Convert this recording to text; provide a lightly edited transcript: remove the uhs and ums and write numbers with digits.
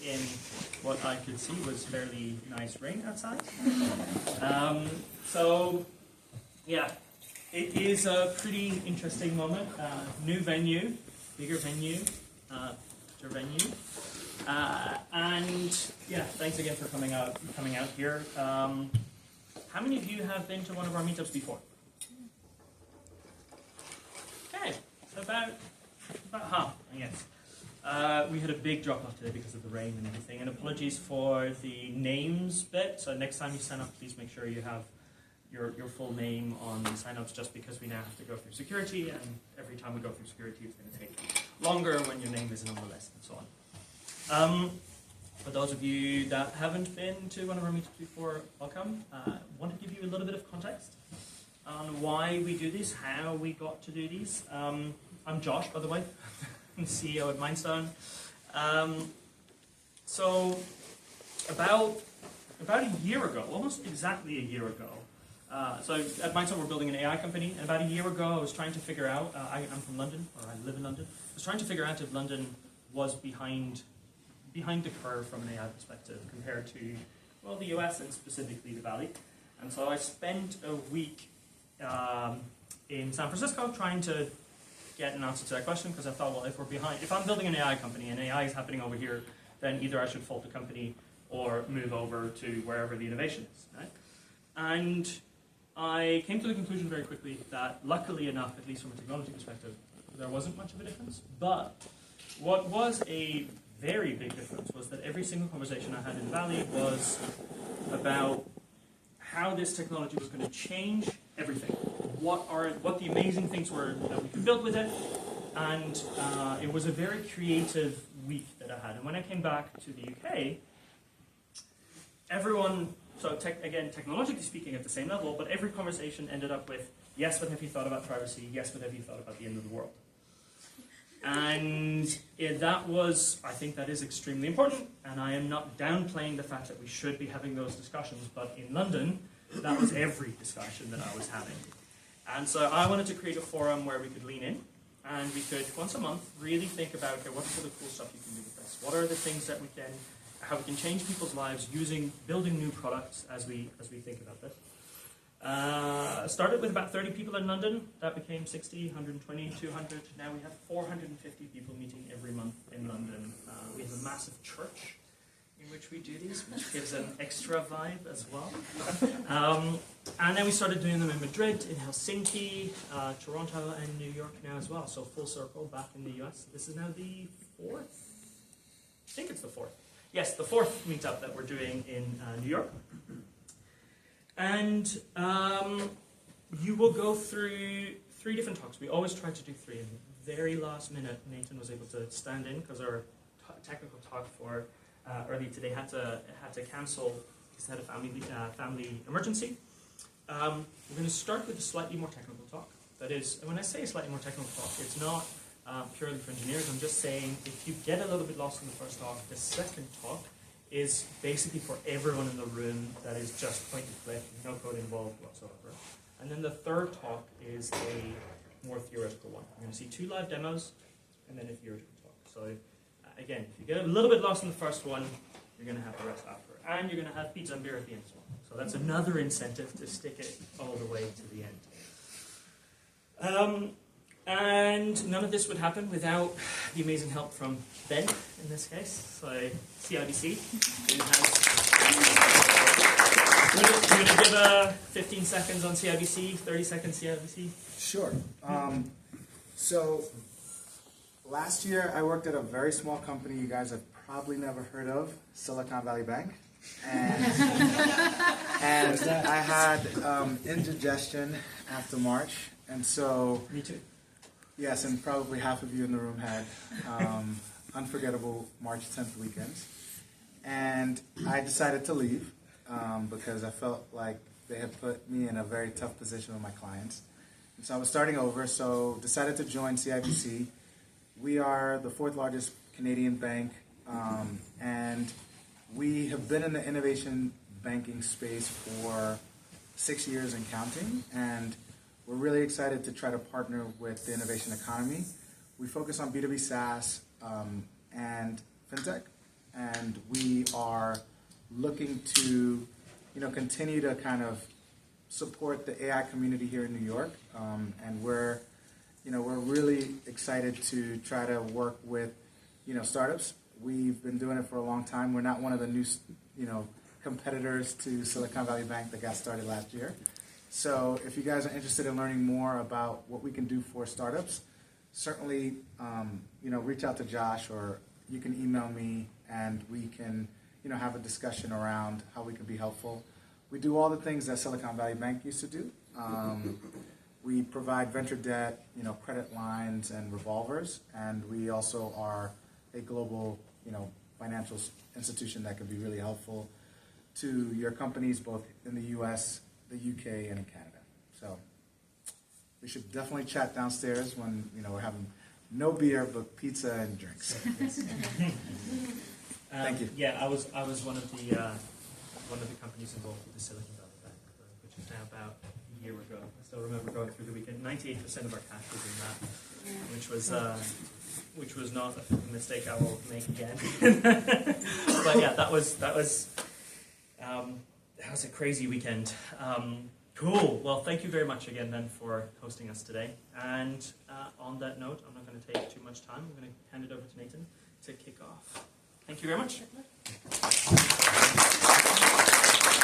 in what I could see was fairly nice rain outside. So, yeah, it is a pretty interesting moment. New venue, bigger venue, better venue. And yeah, thanks again for coming out here. How many of you have been to one of our meetups before? Okay, so about half, I guess. We had a big drop-off today because of the rain and everything, and apologies for the names bit. So next time you sign up, please make sure you have your full name on the sign-ups, just because we now have to go through security, and every time we go through security, it's going to take longer when your name isn't on the list, and so on. For those of you that haven't been to one of our meetups before, welcome. Want to give you a little bit of context on why we do these, how we got to do these. I'm Josh, by the way. I'm CEO at Mindstone. So about a year ago, almost exactly a year ago, so at Mindstone we're building an AI company, and about a year ago I was trying to figure out, I'm from London, or I live in London, I was trying to figure out if London was behind the curve from an AI perspective compared to, well, the US and specifically the Valley. And so I spent a week in San Francisco trying to get an answer to that question, because I thought, well, if I'm building an AI company and AI is happening over here, then either I should fold the company or move over to wherever the innovation is, right? And I came to the conclusion very quickly that, luckily enough, at least from a technology perspective, there wasn't much of a difference. But what was a very big difference was that every single conversation I had in the Valley was about how this technology was going to change everything. What the amazing things were that we could build with it, and it was a very creative week that I had. And when I came back to the UK, everyone, so again, technologically speaking at the same level, but every conversation ended up with, yes, but have you thought about privacy? Yes, but have you thought about the end of the world? And I think that is extremely important, and I am not downplaying the fact that we should be having those discussions, but in London, that was every discussion that I was having. And so I wanted to create a forum where we could lean in, and we could, once a month, really think about, okay, what are the cool stuff you can do with this? What are the things that how we can change people's lives building new products as we think about this. Started with about 30 people in London. That became 60, 120, 200. Now we have 450 people meeting every month in London. We have a massive church in which we do these, which gives an extra vibe as well. And then we started doing them in Madrid, in Helsinki, Toronto, and New York now as well. So full circle back in the US. This is now the fourth? I think it's the fourth. Yes, the fourth meetup that we're doing in New York. And you will go through 3 different talks. We always try to do 3. And very last minute, Nathan was able to stand in because our technical talk for early today had to cancel because they had a family emergency. We're going to start with a slightly more technical talk. That is, when I say a slightly more technical talk, it's not purely for engineers. I'm just saying, if you get a little bit lost in the first talk, the second talk is basically for everyone in the room. That is just point and click, no code involved whatsoever. And then the third talk is a more theoretical one. You're going to see 2 live demos and then a theoretical talk. So again, if you get a little bit lost in the first one, you're going to have the rest after. And you're going to have pizza and beer at the end as well. So that's another incentive to stick it all the way to the end. And none of this would happen without the amazing help from Ben, in this case, so CIBC. We're going to give 15 seconds on CIBC, 30 seconds CIBC. Sure. So last year I worked at a very small company you guys have probably never heard of, Silicon Valley Bank. And I had indigestion after March, and so... Me too. Yes, and probably half of you in the room had unforgettable March 10th weekends. And I decided to leave because I felt like they had put me in a very tough position with my clients. And so I was starting over, so decided to join CIBC. We are the 4th largest Canadian bank, and we have been in the innovation banking space for 6 years and counting, and we're really excited to try to partner with the innovation economy. We focus on B2B SaaS and fintech, and we are looking to, continue to kind of support the AI community here in New York, and we're really excited to try to work with, startups. We've been doing it for a long time. We're not one of the new, competitors to Silicon Valley Bank that got started last year. So if you guys are interested in learning more about what we can do for startups, certainly, reach out to Josh, or you can email me, and we can, have a discussion around how we can be helpful. We do all the things that Silicon Valley Bank used to do. We provide venture debt, credit lines and revolvers, and we also are a global, financial institution that can be really helpful to your companies both in the U.S., the U.K., and in Canada. So we should definitely chat downstairs when we're having no beer but pizza and drinks. Thank you. Yeah, I was one of the companies involved with the Silicon Valley Bank, which is now about a year ago. I still remember going through the weekend. 98% of our cash was in that, which was not a mistake I will make again. But yeah, that was a crazy weekend. Cool. Well, thank you very much again, then, for hosting us today. And on that note, I'm not going to take too much time. I'm going to hand it over to Nathan to kick off. Thank you very much.